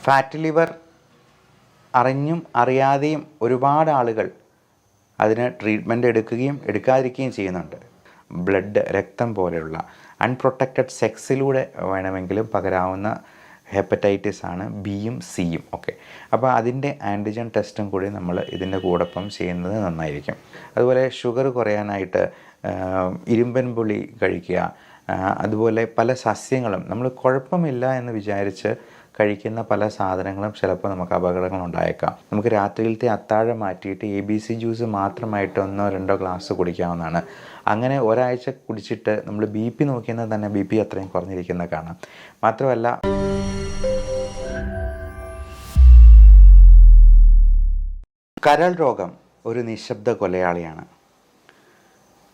Fat liver അറിഞ്ഞും അറിയാതെയും ഒരുപാട് ആളുകൾ അതിന് ട്രീറ്റ്മെൻറ്റ് എടുക്കുകയും എടുക്കാതിരിക്കുകയും ചെയ്യുന്നുണ്ട്. രക്തം പോലെയുള്ള അൺപ്രൊട്ടക്റ്റഡ് സെക്സിലൂടെ വേണമെങ്കിലും പകരാവുന്ന ഹെപ്പറ്റൈറ്റിസ് ആണ് ബിയും സിയും ഒക്കെ. അപ്പോൾ അതിൻ്റെ ആൻറ്റിജൻ ടെസ്റ്റും കൂടി നമ്മൾ ഇതിൻ്റെ കൂടൊപ്പം ചെയ്യുന്നത് നന്നായിരിക്കും. അതുപോലെ ഷുഗർ കുറയാനായിട്ട് ഇരുമ്പൻ പുളി കഴിക്കുക, അതുപോലെ പല സസ്യങ്ങളും നമ്മൾ കുഴപ്പമില്ല എന്ന് വിചാരിച്ച് കഴിക്കുന്ന പല സാധനങ്ങളും ചിലപ്പോൾ നമുക്ക് അപകടങ്ങൾ ഉണ്ടായേക്കാം. നമുക്ക് രാത്രിയിലത്തെ അത്താഴം മാറ്റിയിട്ട് ABC ജ്യൂസ് മാത്രമായിട്ട് 1-2 ഗ്ലാസ് കുടിക്കാവുന്നതാണ്. അങ്ങനെ ഒരാഴ്ച കുടിച്ചിട്ട് നമ്മൾ BP നോക്കിയാൽ തന്നെ BP അത്രയും കുറഞ്ഞിരിക്കുന്നത് കാണാം. മാത്രമല്ല കരൾ രോഗം ഒരു നിശബ്ദ കൊലയാളിയാണ്.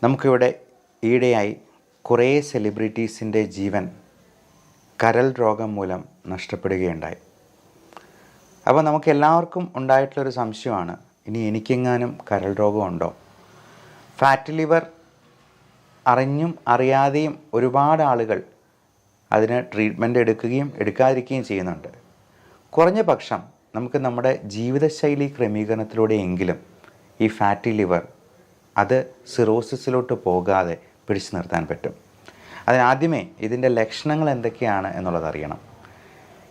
നമുക്കിവിടെ ഈയിടെയായി കുറേ സെലിബ്രിറ്റീസിൻ്റെ ജീവൻ കരൾ രോഗം മൂലം നഷ്ടപ്പെടുകയുണ്ടായി. അപ്പോൾ നമുക്ക് എല്ലാവർക്കും ഉണ്ടായിട്ടുള്ളൊരു സംശയമാണ്, ഇനി എനിക്കെങ്ങാനും കരൾ രോഗമുണ്ടോ? ഫാറ്റ് ലിവർ അറിഞ്ഞും അറിയാതെയും ഒരുപാട് ആളുകൾ അതിന് ട്രീറ്റ്മെൻറ്റ് എടുക്കുകയും എടുക്കാതിരിക്കുകയും ചെയ്യുന്നുണ്ട്. കുറഞ്ഞ പക്ഷം നമുക്ക് നമ്മുടെ ജീവിതശൈലി ക്രമീകരണത്തിലൂടെയെങ്കിലും ഈ ഫാറ്റി ലിവർ അത് സിറോസിസിലോട്ട് പോകാതെ പിടിച്ചു നിർത്താൻ പറ്റും. അതിനാദ്യമേ ഇതിൻ്റെ ലക്ഷണങ്ങൾ എന്തൊക്കെയാണ് എന്നുള്ളത് അറിയണം.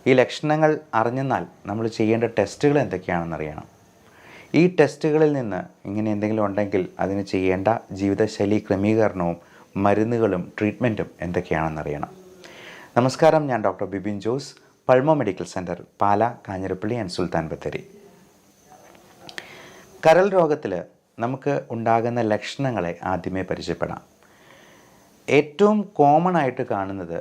ഈ ലക്ഷണങ്ങൾ അറിഞ്ഞെന്നാൽ നമ്മൾ ചെയ്യേണ്ട ടെസ്റ്റുകൾ എന്തൊക്കെയാണെന്നറിയണം. ഈ ടെസ്റ്റുകളിൽ നിന്ന് ഇങ്ങനെ എന്തെങ്കിലും ഉണ്ടെങ്കിൽ അതിന് ചെയ്യേണ്ട ജീവിതശൈലി ക്രമീകരണവും മരുന്നുകളും ട്രീറ്റ്മെൻറ്റും എന്തൊക്കെയാണെന്നറിയണം. നമസ്കാരം, ഞാൻ doctor Bibin Jose, pulmo medical centre, Pala, Kanjirappally and Sultan Bathery. കരൾ രോഗത്തിൽ നമുക്ക് ഉണ്ടാകുന്ന ലക്ഷണങ്ങളെ ആദ്യമേ പരിചയപ്പെടാം. ഏറ്റവും കോമൺ ആയിട്ട് കാണുന്നത്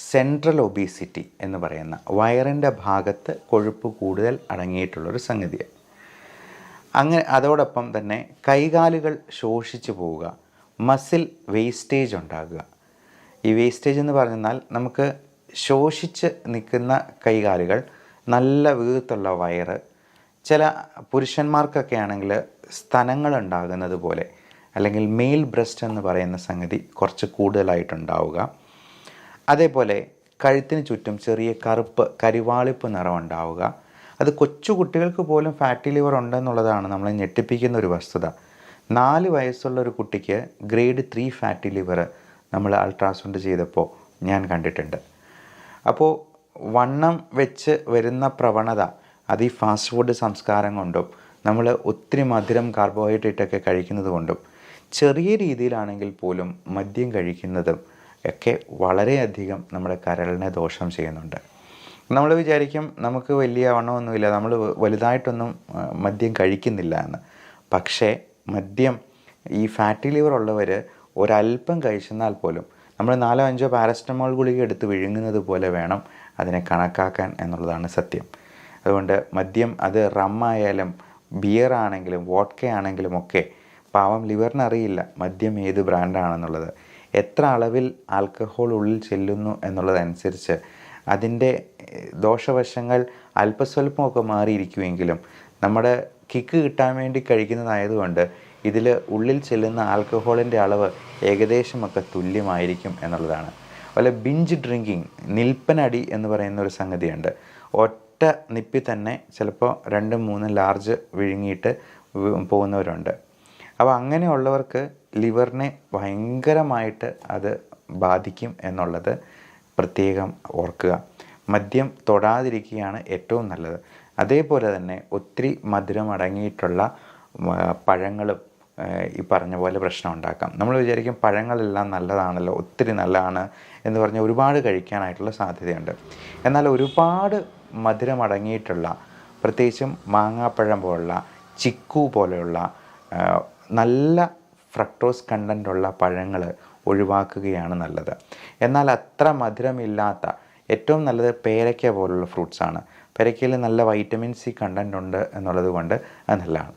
സെൻട്രൽ ഒബീസിറ്റി എന്ന് പറയുന്ന വയറിൻ്റെ ഭാഗത്ത് കൊഴുപ്പ് കൂടുതൽ അടങ്ങിയിട്ടുള്ളൊരു സംഗതിയാണ്. അതോടൊപ്പം തന്നെ കൈകാലുകൾ ശോഷിച്ചു പോവുക, മസിൽ വേസ്റ്റേജ് ഉണ്ടാകുക. ഈ വേസ്റ്റേജ് എന്ന് പറഞ്ഞാൽ നമുക്ക് ശോഷിച്ച് നിൽക്കുന്ന കൈകാലുകൾ, നല്ല വീർത്തുള്ള വയറ്, ചില പുരുഷന്മാർക്കൊക്കെ ആണെങ്കിൽ സ്തനങ്ങൾ ഉണ്ടാകുന്നത് പോലെ, അല്ലെങ്കിൽ മെയിൽ ബ്രസ്റ്റ് എന്ന് പറയുന്ന സംഗതി കുറച്ച് കൂടുതലായിട്ടുണ്ടാവുക. അതേപോലെ കഴുത്തിന് ചുറ്റും ചെറിയ കരിവാളിപ്പ് നിറം ഉണ്ടാവുക. അത് കൊച്ചു കുട്ടികൾക്ക് പോലും ഫാറ്റി ലിവർ ഉണ്ടെന്നുള്ളതാണ് നമ്മളെ ഞെട്ടിപ്പിക്കുന്ന ഒരു വസ്തുത. 4 വയസ്സുള്ള ഒരു കുട്ടിക്ക് ഗ്രേഡ് 3 ഫാറ്റി ലിവർ നമ്മൾ അൾട്രാസൗണ്ട് ചെയ്തപ്പോൾ ഞാൻ കണ്ടിട്ടുണ്ട്. അപ്പോൾ വണ്ണം വെച്ച് വരുന്ന പ്രവണത അത് ഈ ഫാസ്റ്റ് ഫുഡ് സംസ്കാരം കൊണ്ടും നമ്മൾ ഒത്തിരി മധുരം കാർബോഹൈഡ്രേറ്റൊക്കെ കഴിക്കുന്നത് കൊണ്ടും ചെറിയ രീതിയിലാണെങ്കിൽ പോലും മദ്യം കഴിക്കുന്നതും ഒക്കെ വളരെയധികം നമ്മുടെ കരളിനെ ദോഷം ചെയ്യുന്നുണ്ട്. നമ്മൾ വിചാരിക്കും നമുക്ക് വലിയ വണ്ണമൊന്നുമില്ല, നമ്മൾ വലുതായിട്ടൊന്നും മദ്യം കഴിക്കുന്നില്ല എന്ന്. പക്ഷേ മദ്യം ഈ ഫാറ്റി ലിവർ ഉള്ളവർ ഒരല്പം കഴിച്ചെന്നാൽ പോലും നമ്മൾ 4-5 പാരസ്റ്റമോൾ ഗുളിക എടുത്ത് വിഴുങ്ങുന്നത് പോലെ വേണം അതിനെ കണക്കാക്കാൻ എന്നുള്ളതാണ് സത്യം. അതുകൊണ്ട് മദ്യം അത് റമ്മായാലും ബിയർ ആണെങ്കിലും വോഡ്ക ആണെങ്കിലും ഒക്കെ പാവം ലിവറിനറിയില്ല മദ്യം ഏത് ബ്രാൻഡാണെന്നുള്ളത്. എത്ര അളവിൽ ആൽക്കഹോൾ ഉള്ളിൽ ചെല്ലുന്നു എന്നുള്ളതനുസരിച്ച് അതിൻ്റെ ദോഷവശങ്ങൾ അല്പസ്വല്പമൊക്കെ മാറിയിരിക്കുമെങ്കിലും നമ്മുടെ കിക്ക് കിട്ടാൻ വേണ്ടി കഴിക്കുന്നതായതുകൊണ്ട് ഇതിൽ ഉള്ളിൽ ചെല്ലുന്ന ആൽക്കഹോളിൻ്റെ അളവ് ഏകദേശമൊക്കെ തുല്യമായിരിക്കും എന്നുള്ളതാണ്. അതുപോലെ ബിഞ്ച് ഡ്രിങ്കിങ്, നിൽപ്പനടി എന്ന് പറയുന്ന ഒരു സംഗതിയുണ്ട്. ഒറ്റ നിപ്പി തന്നെ ചിലപ്പോൾ 2-3 ലാർജ് വിഴുങ്ങിയിട്ട് പോകുന്നവരുണ്ട്. അപ്പോൾ അങ്ങനെയുള്ളവർക്ക് ലിവറിനെ ഭയങ്കരമായിട്ട് അത് ബാധിക്കും എന്നുള്ളത് പ്രത്യേകം ഓർക്കുക. മദ്യം തൊടാതിരിക്കുകയാണ് ഏറ്റവും നല്ലത്. അതേപോലെ തന്നെ ഒത്തിരി മധുരം അടങ്ങിയിട്ടുള്ള പഴങ്ങളും ഈ പറഞ്ഞ പോലെ പ്രശ്നം ഉണ്ടാക്കാം. നമ്മൾ വിചാരിക്കും പഴങ്ങളെല്ലാം നല്ലതാണല്ലോ, ഒത്തിരി നല്ലതാണ് എന്ന് പറഞ്ഞ് ഒരുപാട് കഴിക്കാനായിട്ടുള്ള സാധ്യതയുണ്ട്. എന്നാൽ ഒരുപാട് മധുരം അടങ്ങിയിട്ടുള്ള, പ്രത്യേകിച്ചും മാങ്ങാപ്പഴം പോലുള്ള, ചിക്കു പോലെയുള്ള നല്ല ഫ്രക്ടോസ് കണ്ടൻ്റുള്ള പഴങ്ങൾ ഒഴിവാക്കുകയാണ് നല്ലത്. എന്നാൽ അത്ര മധുരമില്ലാത്ത ഏറ്റവും നല്ലത് പേരയ്ക്ക പോലുള്ള ഫ്രൂട്ട്സാണ്. പേരയ്ക്കയിൽ നല്ല വൈറ്റമിൻ സി കണ്ടൻ്റ് ഉണ്ട് എന്നുള്ളത് കൊണ്ട് അത് നല്ലതാണ്.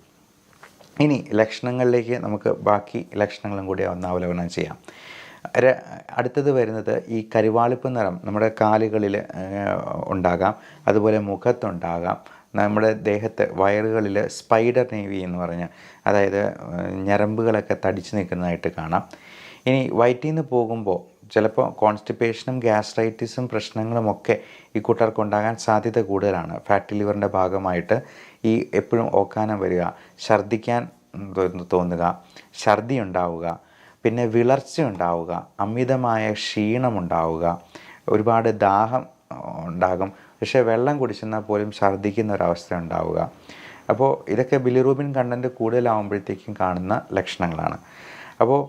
ഇനി ലക്ഷണങ്ങളിലേക്ക് നമുക്ക് ബാക്കി ലക്ഷണങ്ങളും കൂടി ഒന്ന് അവലോകനം ചെയ്യാം. അടുത്തത് വരുന്നത് ഈ കരിവാളിപ്പ് നിറം നമ്മുടെ കാലുകളിൽ ഉണ്ടാകാം, അതുപോലെ മുഖത്തുണ്ടാകാം, നമ്മുടെ ദേഹത്ത് വയറുകളിൽ സ്പൈഡർ നേവി എന്ന് പറഞ്ഞ, അതായത് ഞരമ്പുകളൊക്കെ തടിച്ച് നിൽക്കുന്നതായിട്ട് കാണാം. ഇനി വയറ്റിൽ നിന്ന് പോകുമ്പോൾ ചിലപ്പോൾ കോൺസ്റ്റിപ്പേഷനും ഗ്യാസ്ട്രൈറ്റിസും പ്രശ്നങ്ങളുമൊക്കെ ഈ കൂട്ടർക്ക് ഉണ്ടാകാൻ സാധ്യത കൂടുതലാണ്. ഫാറ്റി ലിവറിൻ്റെ ഭാഗമായിട്ട് ഈ എപ്പോഴും ഓക്കാനം വരിക, ഛർദ്ദിക്കാൻ തോന്നുക, ഛർദി ഉണ്ടാവുക, പിന്നെ വിളർച്ച ഉണ്ടാവുക, അമിതമായ ക്ഷീണമുണ്ടാവുക, ഒരുപാട് ദാഹം ഉണ്ടാകും, പക്ഷേ വെള്ളം കുടിച്ചെന്നാൽ പോലും ഛർദ്ദിക്കുന്ന ഒരവസ്ഥ ഉണ്ടാവുക. അപ്പോൾ ഇതൊക്കെ ബിലിറൂബിൻ കണ്ടൻറ്റ് കൂടുതലാവുമ്പോഴത്തേക്കും കാണുന്ന ലക്ഷണങ്ങളാണ്. അപ്പോൾ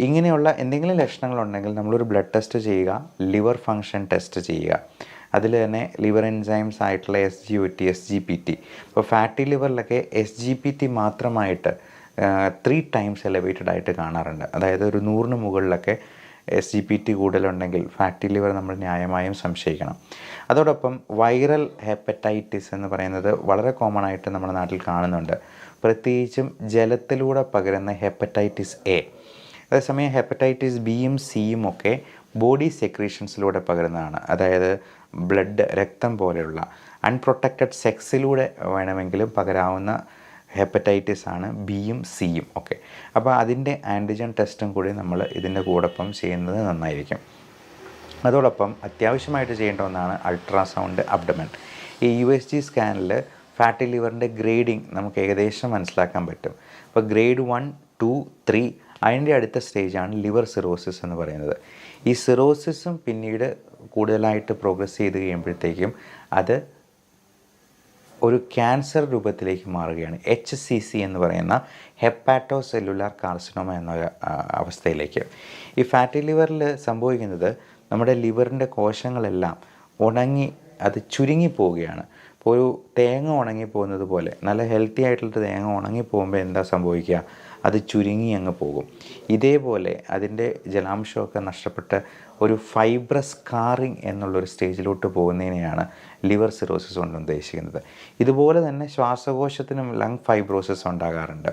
ഇങ്ങനെയുള്ള എന്തെങ്കിലും ലക്ഷണങ്ങളുണ്ടെങ്കിൽ നമ്മളൊരു ബ്ലഡ് ടെസ്റ്റ് ചെയ്യുക, ലിവർ ഫങ്ഷൻ ടെസ്റ്റ് ചെയ്യുക. അതിൽ തന്നെ ലിവർ എൻസൈംസ് ആയിട്ടുള്ള SGOT, SGPT. ഇപ്പോൾ ഫാറ്റി ലിവറിലൊക്കെ SGPT മാത്രമായിട്ട് 3 ടൈംസ് എലവേറ്റഡ് ആയിട്ട് കാണാറുണ്ട്. അതായത് ഒരു 100ന് മുകളിലൊക്കെ SGPT കൂടുതലുണ്ടെങ്കിൽ ഫാറ്റി ലിവർ നമ്മൾ ന്യായമായും സംശയിക്കണം. അതോടൊപ്പം വൈറൽ ഹെപ്പറ്റൈറ്റിസ് എന്ന് പറയുന്നത് വളരെ കോമൺ ആയിട്ട് നമ്മുടെ നാട്ടിൽ കാണുന്നുണ്ട്. പ്രത്യേകിച്ചും ജലത്തിലൂടെ പകരുന്ന ഹെപ്പറ്റൈറ്റിസ് A. അതേസമയം ഹെപ്പറ്റൈറ്റിസ് ബിയും സിയും ഒക്കെ ബോഡി സെക്രീഷൻസിലൂടെ പകരുന്നതാണ്. അതായത് ബ്ലഡ്, രക്തം പോലെയുള്ള അൺപ്രൊട്ടക്റ്റഡ് സെക്സിലൂടെ വേണമെങ്കിലും പകരാവുന്ന ഹെപ്പറ്റൈറ്റിസ് ആണ് ബിയും സിയും ഒക്കെ. അപ്പോൾ അതിൻ്റെ ആൻറ്റിജൻ ടെസ്റ്റും കൂടി നമ്മൾ ഇതിൻ്റെ കൂടൊപ്പം ചെയ്യുന്നത് നന്നായിരിക്കും. അതോടൊപ്പം അത്യാവശ്യമായിട്ട് ചെയ്യേണ്ട ഒന്നാണ് അൾട്രാസൗണ്ട് അബ്ഡമൻ. ഈ USG സ്കാനിൽ ഫാറ്റി ലിവറിൻ്റെ ഗ്രേഡിങ് നമുക്ക് ഏകദേശം മനസ്സിലാക്കാൻ പറ്റും. അപ്പോൾ ഗ്രേഡ് 1, 2, 3 അതിൻ്റെ അടുത്ത സ്റ്റേജാണ് ലിവർ സിറോസിസ് എന്ന് പറയുന്നത്. ഈ സിറോസിസും പിന്നീട് കൂടുതലായിട്ട് പ്രോഗ്രസ് ചെയ്ത് കഴിയുമ്പോഴത്തേക്കും അത് ഒരു ക്യാൻസർ രൂപത്തിലേക്ക് മാറുകയാണ്. HCC എന്ന് പറയുന്ന ഹെപ്പാറ്റോ സെല്ലുലാർ കാർസിനോമ എന്ന അവസ്ഥയിലേക്ക്. ഈ ഫാറ്റി ലിവറിൽ സംഭവിക്കുന്നത് നമ്മുടെ ലിവറിൻ്റെ കോശങ്ങളെല്ലാം ഉണങ്ങി അത് ചുരുങ്ങിപ്പോവുകയാണ്. ഇപ്പോൾ ഒരു തേങ്ങ ഉണങ്ങിപ്പോകുന്നത് പോലെ, നല്ല ഹെൽത്തി ആയിട്ടുള്ള തേങ്ങ ഉണങ്ങിപ്പോകുമ്പോൾ എന്താ സംഭവിക്കുക? അത് ചുരുങ്ങി അങ്ങ് പോകും. ഇതേപോലെ അതിൻ്റെ ജലാംശമൊക്കെ നഷ്ടപ്പെട്ട് ഒരു ഫൈബ്രസ് സ്കാറിങ് എന്നുള്ളൊരു സ്റ്റേജിലോട്ട് പോകുന്നതിനെയാണ് ലിവർ സിറോസിസ് കൊണ്ട് ഉദ്ദേശിക്കുന്നത്. ഇതുപോലെ തന്നെ ശ്വാസകോശത്തിനും ലങ് ഫൈബ്രോസിസ് ഉണ്ടാകാറുണ്ട്.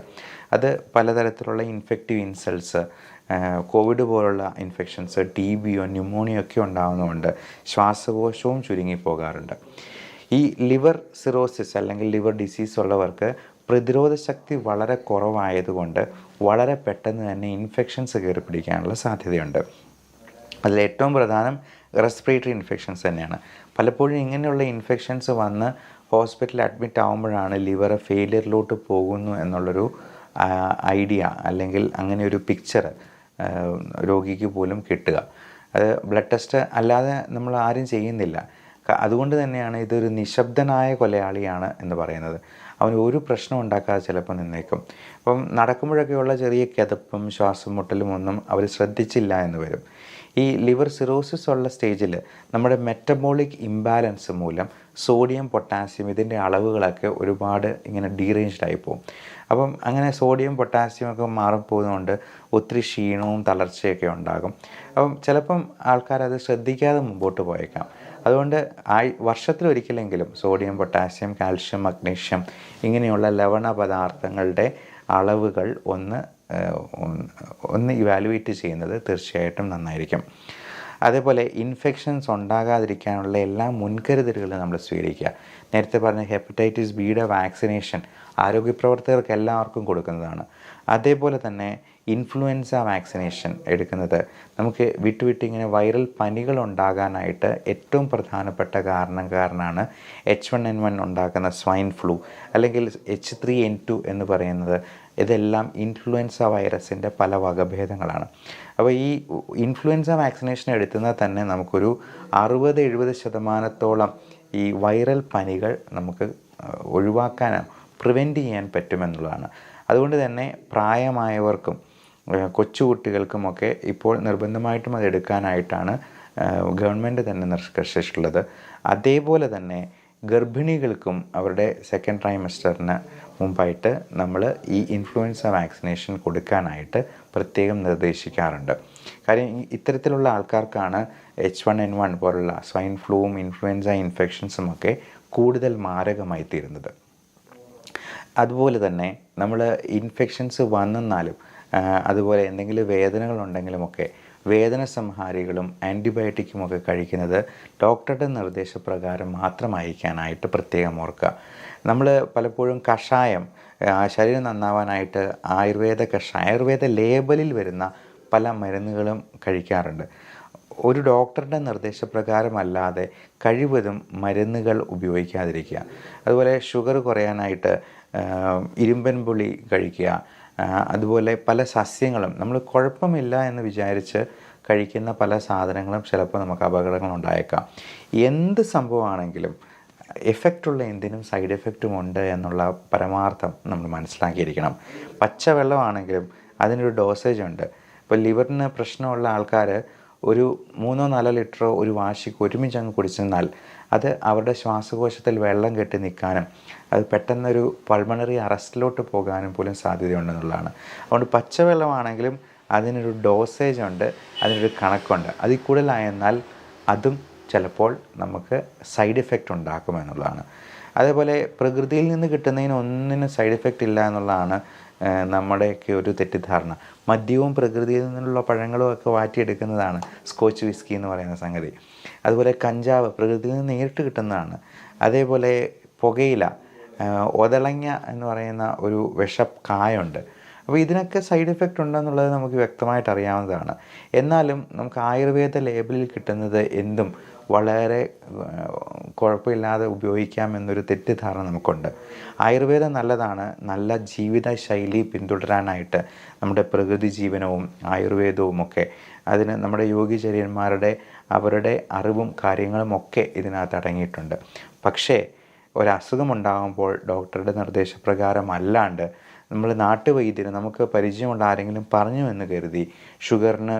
അത് പലതരത്തിലുള്ള ഇൻഫെക്റ്റീവ് ഇൻസൾട്ട്സ്, കോവിഡ് പോലുള്ള ഇൻഫെക്ഷൻസ്, TBയോ ന്യൂമോണിയോ ഒക്കെ ഉണ്ടാകുന്നതുകൊണ്ട് ശ്വാസകോശവും ചുരുങ്ങിപ്പോകാറുണ്ട്. ഈ ലിവർ സിറോസിസ് അല്ലെങ്കിൽ ലിവർ ഡിസീസ് ഉള്ളവർക്ക് പ്രതിരോധ ശക്തി വളരെ കുറവായതുകൊണ്ട് വളരെ പെട്ടെന്ന് തന്നെ ഇൻഫെക്ഷൻസ് കയറി പിടിക്കാനുള്ള സാധ്യതയുണ്ട്. അതിലേറ്റവും പ്രധാനം റെസ്പിറേറ്ററി ഇൻഫെക്ഷൻസ് തന്നെയാണ്. പലപ്പോഴും ഇങ്ങനെയുള്ള ഇൻഫെക്ഷൻസ് വന്ന് ഹോസ്പിറ്റലിൽ അഡ്മിറ്റ് ആകുമ്പോഴാണ് ലിവർ ഫെയിലിയറിലോട്ട് പോകുന്നു എന്നുള്ളൊരു ഐഡിയ അല്ലെങ്കിൽ അങ്ങനെ ഒരു പിക്ചർ രോഗിക്ക് പോലും കിട്ടുക. അത് ബ്ലഡ് ടെസ്റ്റ് അല്ലാതെ നമ്മൾ ആരും ചെയ്യുന്നില്ല. അതുകൊണ്ട് തന്നെയാണ് ഇതൊരു നിശബ്ദനായ കൊലയാളിയാണ് എന്ന് പറയുന്നത്. അവന് ഒരു പ്രശ്നം ഉണ്ടാക്കാതെ ചിലപ്പോൾ നിന്നേക്കും. അപ്പം നടക്കുമ്പോഴൊക്കെയുള്ള ചെറിയ കിതപ്പും ശ്വാസം മുട്ടലും ഒന്നും അവർ ശ്രദ്ധിച്ചില്ല എന്ന് വരും. ഈ ലിവർ സിറോസിസ് ഉള്ള സ്റ്റേജിൽ നമ്മുടെ മെറ്റബോളിക് ഇംബാലൻസ് മൂലം സോഡിയം, പൊട്ടാസ്യം ഇതിൻ്റെ അളവുകളൊക്കെ ഒരുപാട് ഇങ്ങനെ ഡീറേഞ്ച്ഡായി പോകും. അപ്പം അങ്ങനെ സോഡിയം, പൊട്ടാസ്യം ഒക്കെ മാറിപ്പോകുന്നതുകൊണ്ട് ഒത്തിരി ക്ഷീണവും തളർച്ചയൊക്കെ ഉണ്ടാകും. അപ്പം ചിലപ്പം ആൾക്കാരത് ശ്രദ്ധിക്കാതെ മുമ്പോട്ട് പോയേക്കാം. അതുകൊണ്ട് വർഷത്തിലൊരിക്കലെങ്കിലും സോഡിയം, പൊട്ടാസ്യം, കാൽഷ്യം, മഗ്നീഷ്യം ഇങ്ങനെയുള്ള ലവണ പദാർത്ഥങ്ങളുടെ അളവുകൾ ഒന്ന് ഇവാലുവേറ്റ് ചെയ്യുന്നത് തീർച്ചയായിട്ടും നന്നായിരിക്കും. അതേപോലെ ഇൻഫെക്ഷൻസ് ഉണ്ടാകാതിരിക്കാനുള്ള എല്ലാ മുൻകരുതലുകളും നമ്മൾ സ്വീകരിക്കുക. നേരത്തെ പറഞ്ഞ ഹെപ്പറ്റൈറ്റിസ് ബിയുടെ വാക്സിനേഷൻ ആരോഗ്യപ്രവർത്തകർക്ക് എല്ലാവർക്കും കൊടുക്കുന്നതാണ്. അതേപോലെ തന്നെ ഇൻഫ്ലുവൻസ വാക്സിനേഷൻ എടുക്കുന്നത് നമുക്ക് വിട്ടുവിട്ടിങ്ങനെ വൈറൽ പനികൾ ഉണ്ടാകാനായിട്ട് ഏറ്റവും പ്രധാനപ്പെട്ട കാരണമാണ് H1N1 ഉണ്ടാക്കുന്ന സ്വൈൻ ഫ്ലൂ അല്ലെങ്കിൽ H3N2 എന്ന് പറയുന്നത്. ഇതെല്ലാം ഇൻഫ്ലുവൻസ വൈറസിൻ്റെ പല വകഭേദങ്ങളാണ്. അപ്പോൾ ഈ ഇൻഫ്ലുവൻസ വാക്സിനേഷൻ എടുത്തുന്നാൽ തന്നെ നമുക്കൊരു 60-70% ഈ വൈറൽ പനികൾ നമുക്ക് ഒഴിവാക്കാനോ പ്രിവെൻറ്റ് ചെയ്യാൻ പറ്റുമെന്നുള്ളതാണ്. അതുകൊണ്ട് തന്നെ പ്രായമായവർക്കും കൊച്ചുകുട്ടികൾക്കുമൊക്കെ ഇപ്പോൾ നിർബന്ധമായിട്ടും അത് എടുക്കാനായിട്ടാണ് ഗവൺമെൻറ് തന്നെ നിർദ്ദേശിച്ചിട്ടുള്ളത്. അതേപോലെ തന്നെ ഗർഭിണികൾക്കും അവരുടെ സെക്കൻഡ് ട്രൈമസ്റ്ററിന് മുമ്പായിട്ട് നമ്മൾ ഈ ഇൻഫ്ലുവൻസ വാക്സിനേഷൻ കൊടുക്കാനായിട്ട് പ്രത്യേകം നിർദ്ദേശിക്കാറുണ്ട്. കാര്യം ഇത്തരത്തിലുള്ള ആൾക്കാർക്കാണ് H1N1 പോലുള്ള സ്വൈൻ ഫ്ലൂവും ഇൻഫ്ലുവൻസ ഇൻഫെക്ഷൻസും ഒക്കെ കൂടുതൽ മാരകമായി തീരുന്നത്. അതുപോലെ തന്നെ നമ്മൾ ഇൻഫെക്ഷൻസ് വന്നെന്നാലും അതുപോലെ എന്തെങ്കിലും വേദനകളുണ്ടെങ്കിലുമൊക്കെ വേദന സംഹാരികളും ആൻറ്റിബയോട്ടിക്കുമൊക്കെ കഴിക്കുന്നത് ഡോക്ടറുടെ നിർദ്ദേശപ്രകാരം മാത്രമായിരിക്കാനായിട്ട് പ്രത്യേകം ഓർക്കുക. നമ്മൾ പലപ്പോഴും കഷായം ശരീരം നന്നാവാനായിട്ട് ആയുർവേദ ലേബലിൽ വരുന്ന പല മരുന്നുകളും കഴിക്കാറുണ്ട്. ഒരു ഡോക്ടറുടെ നിർദ്ദേശപ്രകാരമല്ലാതെ കഴിവതും മരുന്നുകൾ ഉപയോഗിക്കാതിരിക്കുക. അതുപോലെ ഷുഗർ കുറയാനായിട്ട് ഇരുമ്പൻ പുളി കഴിക്കുക. അതുപോലെ പല സസ്യങ്ങളും നമ്മൾ കുഴപ്പമില്ല എന്ന് വിചാരിച്ച് കഴിക്കുന്ന പല സാധനങ്ങളും ചിലപ്പോൾ നമുക്ക് അപകടങ്ങൾ ഉണ്ടായേക്കാം. എന്ത് സംഭവമാണെങ്കിലും എഫക്റ്റുള്ള എന്തിനും സൈഡ് എഫക്റ്റും ഉണ്ട് എന്നുള്ള പരമാർത്ഥം നമ്മൾ മനസ്സിലാക്കിയിരിക്കണം. പച്ചവെള്ളമാണെങ്കിലും അതിനൊരു ഡോസേജ് ഉണ്ട്. ഇപ്പോൾ ലിവറിന് പ്രശ്നമുള്ള ആൾക്കാർ ഒരു 3-4 ലിറ്ററോ ഒരു വാശിക്ക് ഒരുമിച്ച് അങ്ങ് കുടിച്ചെന്നാൽ അത് അവരുടെ ശ്വാസകോശത്തിൽ വെള്ളം കെട്ടി നിൽക്കാനും അത് പെട്ടെന്നൊരു പൾമണറി അറസ്റ്റിലോട്ട് പോകാനും പോലും സാധ്യതയുണ്ടെന്നുള്ളതാണ്. അതുകൊണ്ട് പച്ചവെള്ളമാണെങ്കിലും അതിനൊരു ഡോസേജ് ഉണ്ട്, അതിനൊരു കണക്കുണ്ട്. അതിൽ കൂടുതലായെന്നാൽ അതും ചിലപ്പോൾ നമുക്ക് സൈഡ് എഫക്റ്റ് ഉണ്ടാക്കുമെന്നുള്ളതാണ്. അതേപോലെ പ്രകൃതിയിൽ നിന്ന് കിട്ടുന്നതിന് ഒന്നിനും സൈഡ് എഫക്റ്റ് ഇല്ല എന്നുള്ളതാണ് നമ്മുടെയൊക്കെ ഒരു തെറ്റിദ്ധാരണ. മദ്യവും പ്രകൃതിയിൽ നിന്നുള്ള പഴങ്ങളും ഒക്കെ വാറ്റിയെടുക്കുന്നതാണ് സ്കോച്ച് വിസ്കി എന്ന് പറയുന്ന സംഗതി. അതുപോലെ കഞ്ചാവ് പ്രകൃതിയിൽ നിന്ന് നേരിട്ട് കിട്ടുന്നതാണ്. അതേപോലെ പുകയില, ഒതളങ്ങ എന്ന് പറയുന്ന ഒരു വിഷക്കായുണ്ട്. അപ്പോൾ ഇതിനൊക്കെ സൈഡ് എഫക്റ്റ് ഉണ്ടെന്നുള്ളത് നമുക്ക് വ്യക്തമായിട്ട് അറിയാവുന്നതാണ്. എന്നാലും നമുക്ക് ആയുർവേദ ലേബലിൽ കിട്ടുന്നത് എന്തും വളരെ കുഴപ്പമില്ലാതെ ഉപയോഗിക്കാമെന്നൊരു തെറ്റിദ്ധാരണ നമുക്കുണ്ട്. ആയുർവേദം നല്ലതാണ്. നല്ല ജീവിത ശൈലി പിന്തുടരാനായിട്ട് നമ്മുടെ പ്രകൃതി ജീവനവും ആയുർവേദവും ഒക്കെ അതിന് നമ്മുടെ യോഗിചര്യന്മാരുടെ അവരുടെ അറിവും കാര്യങ്ങളും ഒക്കെ ഇതിനകത്ത് അടങ്ങിയിട്ടുണ്ട്. പക്ഷേ ഒരസുഖമുണ്ടാകുമ്പോൾ ഡോക്ടറുടെ നിർദ്ദേശപ്രകാരം അല്ലാണ്ട് നമ്മൾ നാട്ടുവൈദ്യർ നമുക്ക് പരിചയമുള്ള ആരെങ്കിലും പറഞ്ഞു എന്ന് കരുതി ഷുഗറിന്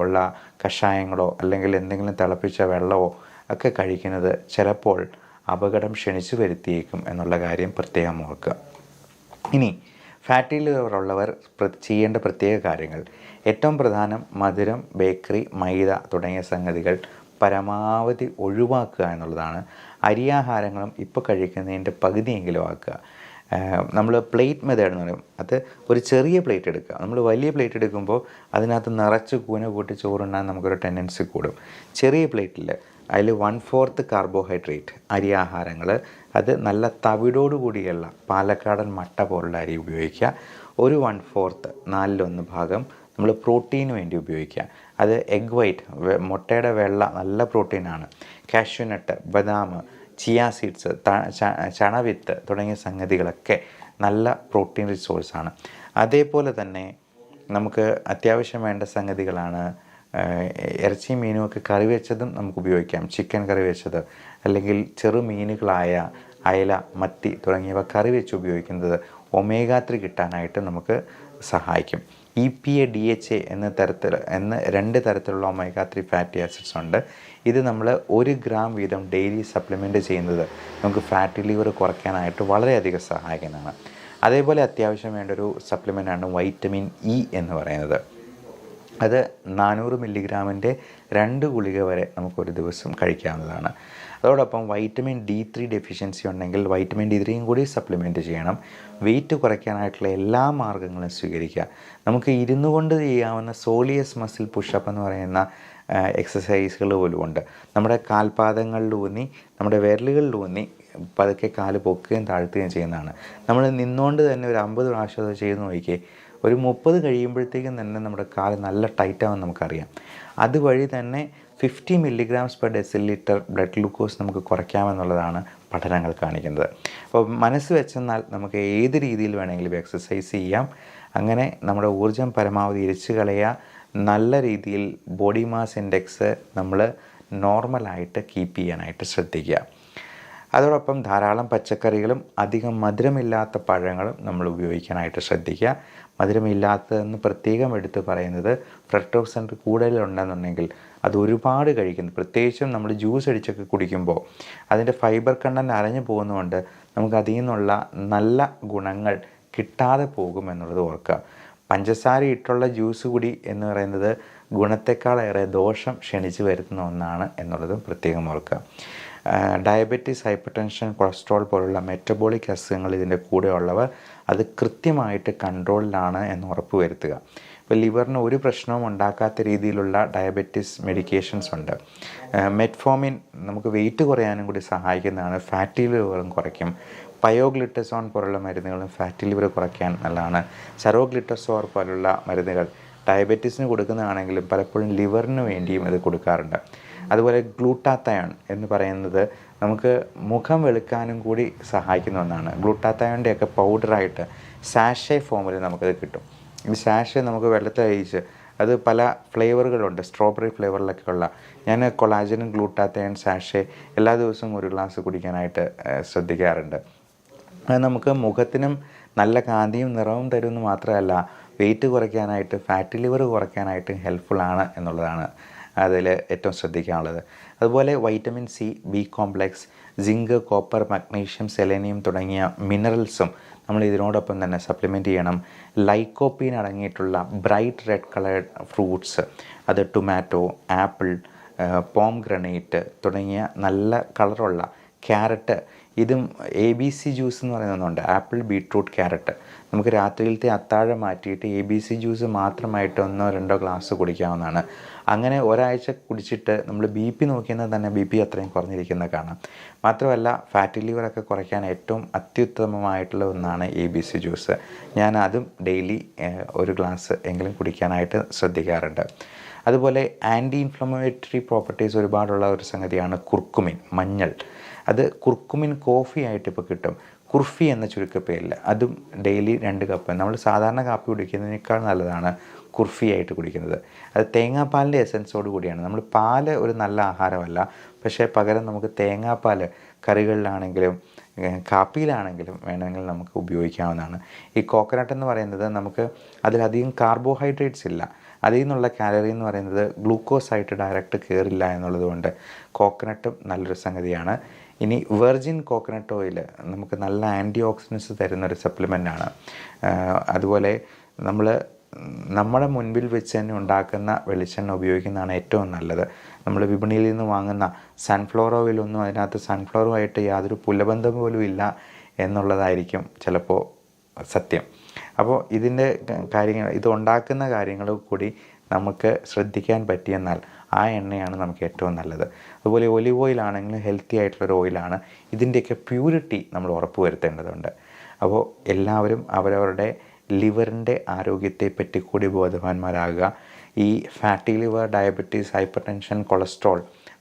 ഉള്ള കഷായങ്ങളോ അല്ലെങ്കിൽ എന്തെങ്കിലും തിളപ്പിച്ച വെള്ളമോ ഒക്കെ കഴിക്കുന്നത് ചിലപ്പോൾ അപകടം ക്ഷണിച്ചു വരുത്തിയേക്കും എന്നുള്ള കാര്യം പ്രത്യേകം ഓർക്കുക. ഇനി ഫാറ്റി ലിവർ ഉള്ളവർ ചെയ്യേണ്ട പ്രത്യേക കാര്യങ്ങൾ: ഏറ്റവും പ്രധാനം മധുരം, ബേക്കറി, മൈദ തുടങ്ങിയ സംഗതികൾ പരമാവധി ഒഴിവാക്കുക എന്നുള്ളതാണ്. അരിയാഹാരങ്ങളും ഇപ്പോൾ കഴിക്കുന്നതിൻ്റെ പകുതിയെങ്കിലും ആക്കുക. നമ്മൾ പ്ലേറ്റ് മെത്തേഡ് എന്ന് പറയും. അത് ഒരു ചെറിയ പ്ലേറ്റ് എടുക്കുക. നമ്മൾ വലിയ പ്ലേറ്റ് എടുക്കുമ്പോൾ അതിനകത്ത് നിറച്ച് കൂന കൂട്ടി ചോറുണ്ണാൻ നമുക്കൊരു ടെൻഡൻസി കൂടും. ചെറിയ പ്ലേറ്റിൽ അതിൽ 1/4 കാർബോഹൈഡ്രേറ്റ് അരിയാഹാരങ്ങൾ, അത് നല്ല തവിടോടുകൂടിയുള്ള പാലക്കാടൻ മട്ട പോലുള്ള അരി ഉപയോഗിക്കുക. ഒരു 1/4 4/1 ഭാഗം നമ്മൾ പ്രോട്ടീന് വേണ്ടി ഉപയോഗിക്കുക. അത് എഗ് വൈറ്റ്, മുട്ടയുടെ വെള്ള നല്ല പ്രോട്ടീനാണ്. കാഷ്യൂനട്ട്, ബദാം, ചിയ സീഡ്സ്, ചണവിത്ത് തുടങ്ങിയ സംഗതികളൊക്കെ നല്ല പ്രോട്ടീൻ റിസോഴ്സാണ്. അതേപോലെ തന്നെ നമുക്ക് അത്യാവശ്യം വേണ്ട സംഗതികളാണ് ഇറച്ചി മീനുമൊക്കെ കറി വെച്ചതും നമുക്ക് ഉപയോഗിക്കാം. ചിക്കൻ കറി വെച്ചത് അല്ലെങ്കിൽ ചെറു മീനുകളായ അയല, മത്തി തുടങ്ങിയവ കറി വെച്ച് ഉപയോഗിക്കുന്നത് ഒമേഗ 3 കിട്ടാനായിട്ട് നമുക്ക് സഹായിക്കും. EPA, DHA എന്ന 2 തരത്തിലുള്ള ഒമേഗ 3 ഫാറ്റി ആസിഡ്സ് ഉണ്ട്. ഇത് നമ്മൾ 1 ഗ്രാം വീതം ഡെയിലി സപ്ലിമെൻറ്റ് ചെയ്യുന്നത് നമുക്ക് ഫാറ്റി ലിവർ കുറയ്ക്കാനായിട്ട് വളരെയധികം സഹായിക്കുന്നതാണ്. അതേപോലെ അത്യാവശ്യം വേണ്ടൊരു സപ്ലിമെൻ്റാണ് വൈറ്റമിൻ ഇ എന്ന് പറയുന്നത്. അത് 400 മില്ലിഗ്രാമിൻ്റെ 2 ഗുളിക വരെ നമുക്കൊരു ദിവസം കഴിക്കാവുന്നതാണ്. അതോടൊപ്പം വൈറ്റമിൻ D3 ഡെഫിഷ്യൻസി ഉണ്ടെങ്കിൽ വൈറ്റമിൻ D3യും കൂടി സപ്ലിമെൻറ്റ് ചെയ്യണം. വെയിറ്റ് കുറയ്ക്കാനായിട്ടുള്ള എല്ലാ മാർഗ്ഗങ്ങളും സ്വീകരിക്കുക. നമുക്ക് ഇരുന്നു കൊണ്ട് ചെയ്യാവുന്ന സോളിയസ് മസിൽ പുഷപ്പ് എന്ന് പറയുന്ന എക്സസൈസുകൾ പോലും ഉണ്ട്. നമ്മുടെ കാൽപാദങ്ങളിലൂന്നി നമ്മുടെ വിരലുകളിലൂന്നി പതുക്കെ കാല് പൊക്കുകയും താഴ്ത്തുകയും ചെയ്യുന്നതാണ്. നമ്മൾ നിന്നുകൊണ്ട് തന്നെ ഒരു 50 പ്രാവശ്യം അത് ചെയ്ത് നോക്കിയേ, ഒരു 30 കഴിയുമ്പോഴത്തേക്കും തന്നെ നമ്മുടെ കാല് നല്ല ടൈറ്റാകുമെന്ന് നമുക്കറിയാം. അതുവഴി തന്നെ 50 mg/dL ബ്ലഡ് ഗ്ലൂക്കോസ് നമുക്ക് കുറയ്ക്കാമെന്നുള്ളതാണ് പഠനങ്ങൾ കാണിക്കുന്നത്. അപ്പോൾ മനസ്സ് വെച്ചെന്നാൽ നമുക്ക് ഏത് രീതിയിൽ വേണമെങ്കിലും എക്സസൈസ് ചെയ്യാം. അങ്ങനെ നമ്മുടെ ഊർജ്ജം പരമാവധി ഇരിച്ചു കളയുക. നല്ല രീതിയിൽ ബോഡി മാസ് ഇൻഡെക്സ് നമ്മൾ നോർമലായിട്ട് കീപ്പ് ചെയ്യാനായിട്ട് ശ്രദ്ധിക്കുക. അതോടൊപ്പം ധാരാളം പച്ചക്കറികളും അധികം മധുരമില്ലാത്ത പഴങ്ങളും നമ്മൾ ഉപയോഗിക്കാനായിട്ട് ശ്രദ്ധിക്കുക. മധുരമില്ലാത്തതെന്ന് പ്രത്യേകം എടുത്ത് പറയുന്നത് ഫ്രക്ടോസ് കൂടുതലുണ്ടെന്നുണ്ടെങ്കിൽ അത് ഒരുപാട് കഴിക്കുന്നത്, പ്രത്യേകിച്ചും നമ്മൾ ജ്യൂസ് അടിച്ചൊക്കെ കുടിക്കുമ്പോൾ അതിൻ്റെ ഫൈബർ കണ്ടൻറ്റ് അരഞ്ഞു പോകുന്നതുകൊണ്ട് നമുക്ക് അതിൽ നിന്നുള്ള നല്ല ഗുണങ്ങൾ കിട്ടാതെ പോകുമെന്നുള്ളത് ഓർക്കുക. പഞ്ചസാര ഇട്ടുള്ള ജ്യൂസ് കുടി എന്ന് പറയുന്നത് ഗുണത്തെക്കാളേറെ ദോഷം ക്ഷണിച്ചു വരുത്തുന്ന ഒന്നാണ് എന്നുള്ളതും പ്രത്യേകം ഓർക്കുക. ഡയബറ്റീസ്, ഹൈപ്പർ ടെൻഷൻ, കൊളസ്ട്രോൾ പോലുള്ള മെറ്റബോളിക് അസുഖങ്ങൾ ഇതിൻ്റെ കൂടെ ഉള്ളവർ അത് കൃത്യമായിട്ട് കൺട്രോളിലാണ് എന്ന് ഉറപ്പ് വരുത്തുക. ഇപ്പോൾ ലിവറിന് ഒരു പ്രശ്നവും ഉണ്ടാക്കാത്ത രീതിയിലുള്ള ഡയബറ്റീസ് മെഡിക്കേഷൻസ് ഉണ്ട്. മെറ്റ്ഫോമിൻ നമുക്ക് വെയിറ്റ് കുറയാനും കൂടി സഹായിക്കുന്നതാണ്. ഫാറ്റി ലിവറും കുറയ്ക്കും. പയോഗ്ലിറ്റസോൺ പോലുള്ള മരുന്നുകളും ഫാറ്റി ലിവർ കുറയ്ക്കാൻ നല്ലതാണ്. സറോഗ്ലിറ്റസോർ പോലുള്ള മരുന്നുകൾ ഡയബറ്റീസിന് കൊടുക്കുന്നതാണെങ്കിലും പലപ്പോഴും ലിവറിന് വേണ്ടിയും ഇത് കൊടുക്കാറുണ്ട്. അതുപോലെ ഗ്ലൂട്ടാത്തയോൺ എന്ന് പറയുന്നത് നമുക്ക് മുഖം വെളുക്കാനും കൂടി സഹായിക്കുന്ന ഒന്നാണ്. ഗ്ലൂട്ടാത്തയോണിൻ്റെയൊക്കെ പൗഡറായിട്ട് സാഷെ ഫോമിൽ നമുക്കത് കിട്ടും. ഈ സാഷെ നമുക്ക് വെള്ളത്തിൽ അരിയിച്ച് അത് പല ഫ്ലേവറുകളുണ്ട്, സ്ട്രോബെറി ഫ്ലേവറിലൊക്കെ ഉള്ള. ഞാൻ കൊളാജനും ഗ്ലൂട്ടാത്തയോൺ സാഷെ എല്ലാ ദിവസവും ഒരു ഗ്ലാസ് കുടിക്കാനായിട്ട് ശ്രദ്ധിക്കാറുണ്ട്. അത് നമുക്ക് മുഖത്തിനും നല്ല കാന്തിയും നിറവും തരുമെന്ന് മാത്രമല്ല, വെയിറ്റ് കുറയ്ക്കാനായിട്ട്, ഫാറ്റി ലിവർ കുറയ്ക്കാനായിട്ട് ഹെൽപ്ഫുള്ളാണ് എന്നുള്ളതാണ് അതിൽ ഏറ്റവും ശ്രദ്ധിക്കാനുള്ളത്. അതുപോലെ vitamin C, B complex, zinc, copper, magnesium, selenium തുടങ്ങിയ മിനറൽസും നമ്മൾ ഇതിനോടൊപ്പം തന്നെ സപ്ലിമെൻറ്റ് ചെയ്യണം. ലൈക്കോപ്പീൻ അടങ്ങിയിട്ടുള്ള ബ്രൈറ്റ് റെഡ് കളേർഡ് ഫ്രൂട്ട്സ്, അത് ടൊമാറ്റോ, ആപ്പിൾ, പോംഗ്രനേറ്റ് തുടങ്ങിയ നല്ല കളറുള്ള ക്യാരറ്റ്, ഇതും ABC ജ്യൂസ് എന്ന് പറയുന്നുണ്ട്. ആപ്പിൾ, ബീട്രൂട്ട്, ക്യാരറ്റ് നമുക്ക് രാത്രിയിലത്തെ അത്താഴം മാറ്റിയിട്ട് ABC ജ്യൂസ് മാത്രമായിട്ട് 1-2 ഗ്ലാസ് കുടിക്കാവുന്നതാണ്. അങ്ങനെ ഒരാഴ്ച കുടിച്ചിട്ട് നമ്മൾ BP നോക്കിയാൽ തന്നെ BP അത്രയും കുറഞ്ഞിരിക്കുന്നത് കാണാം. മാത്രമല്ല ഫാറ്റി ലിവറൊക്കെ കുറയ്ക്കാൻ ഏറ്റവും അത്യുത്തമമായിട്ടുള്ള ഒന്നാണ് ABC ജ്യൂസ്. ഞാൻ അതും ഡെയിലി 1 ഗ്ലാസ് എങ്കിലും കുടിക്കാനായിട്ട് ശ്രദ്ധിക്കാറുണ്ട്. അതുപോലെ ആൻറ്റി ഇൻഫ്ലമേറ്ററി പ്രോപ്പർട്ടീസ് ഒരുപാടുള്ള ഒരു സംഗതിയാണ് കുർക്കുമിൻ, മഞ്ഞൾ. അത് കുർക്കുമിൻ കോഫി ആയിട്ട് ഇപ്പോൾ കിട്ടും, കുർഫി എന്ന ചുരുക്കപ്പേരിൽ. അതും ഡെയിലി 2 കപ്പ്. നമ്മൾ സാധാരണ കാപ്പി കുടിക്കുന്നതിനേക്കാൾ നല്ലതാണ് കുർഫി ആയിട്ട് കുടിക്കുന്നത്. അത് തേങ്ങാപ്പാലിൻ്റെ എസൻസോട് കൂടിയാണ്. നമ്മൾ പാല് ഒരു നല്ല ആഹാരമല്ല, പക്ഷേ പകരം നമുക്ക് തേങ്ങാപ്പാൽ കറികളിലാണെങ്കിലും കാപ്പിയിലാണെങ്കിലും വേണമെങ്കിൽ നമുക്ക് ഉപയോഗിക്കാവുന്നതാണ്. ഈ കോക്കനട്ട് എന്ന് പറയുന്നത് നമുക്ക് അതിലധികം കാർബോഹൈഡ്രേറ്റ്സ് ഇല്ല. അതിൽ നിന്നുള്ള കാലറി എന്ന് പറയുന്നത് ഗ്ലൂക്കോസായിട്ട് ഡയറക്റ്റ് കയറില്ല എന്നുള്ളത് കൊണ്ട് കോക്കനട്ടും നല്ലൊരു സംഗതിയാണ്. ഇനി വെർജിൻ കോക്കനട്ട് ഓയിൽ നമുക്ക് നല്ല ആൻറ്റി ഓക്സിഡൻസ് തരുന്നൊരു സപ്ലിമെൻ്റാണ്. അതുപോലെ നമ്മുടെ മുൻപിൽ വെച്ച് തന്നെ ഉണ്ടാക്കുന്ന വെളിച്ചെണ്ണ ഉപയോഗിക്കുന്നതാണ് ഏറ്റവും നല്ലത്. നമ്മൾ വിപണിയിൽ നിന്ന് വാങ്ങുന്ന സൺഫ്ലവർ ഓയിലൊന്നും അതിനകത്ത് സൺഫ്ലവറുമായിട്ട് യാതൊരു പുലബന്ധം പോലും ഇല്ല എന്നുള്ളതായിരിക്കും ചിലപ്പോൾ സത്യം. അപ്പോൾ ഇതിൻ്റെ കാര്യങ്ങൾ, ഇത് ഉണ്ടാക്കുന്ന കാര്യങ്ങൾ കൂടി നമുക്ക് ശ്രദ്ധിക്കാൻ പറ്റിയെന്നാൽ ആ എണ്ണയാണ് നമുക്ക് ഏറ്റവും നല്ലത്. അതുപോലെ ഒലിവ് ഓയിലാണെങ്കിലും ഹെൽത്തി ആയിട്ടുള്ളൊരു ഓയിലാണ്. ഇതിൻ്റെയൊക്കെ പ്യൂരിറ്റി നമ്മൾ ഉറപ്പ് വരുത്തേണ്ടതുണ്ട്. അപ്പോൾ എല്ലാവരും അവരവരുടെ ലിവറിൻ്റെ ആരോഗ്യത്തെപ്പറ്റി കൂടി ബോധവാന്മാരാകുക. ഈ fatty liver, diabetes, hyper tension, cholesterol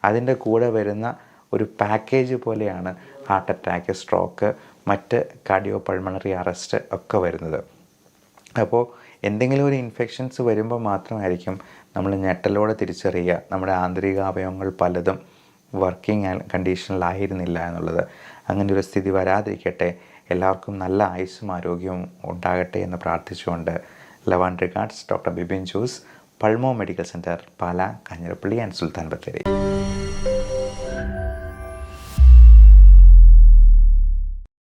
അതിൻ്റെ കൂടെ വരുന്ന ഒരു പാക്കേജ് പോലെയാണ് ഹാർട്ട് അറ്റാക്ക്, സ്ട്രോക്ക്, മറ്റ് കാർഡിയോ പൾമണറി അറസ്റ്റ് ഒക്കെ വരുന്നത്. അപ്പോൾ എന്തെങ്കിലും ഒരു ഇൻഫെക്ഷൻസ് വരുമ്പോൾ മാത്രമായിരിക്കും നമ്മൾ ഞെട്ടലോടെ തിരിച്ചറിയുക നമ്മുടെ ആന്തരിക അവയവങ്ങൾ പലതും വർക്കിംഗ് കണ്ടീഷനിലായിരുന്നില്ല എന്നുള്ളത്. അങ്ങനെ ഒരു സ്ഥിതി വരാതിരിക്കട്ടെ. എല്ലാവർക്കും നല്ല ആയുസ്സും ആരോഗ്യവും ഉണ്ടാകട്ടെ എന്ന് പ്രാർത്ഥിച്ചുകൊണ്ട് love and regards, doctor Bipin Jose, pulmo medical centre, Pala, Kanjirappally and Sultan Bathery.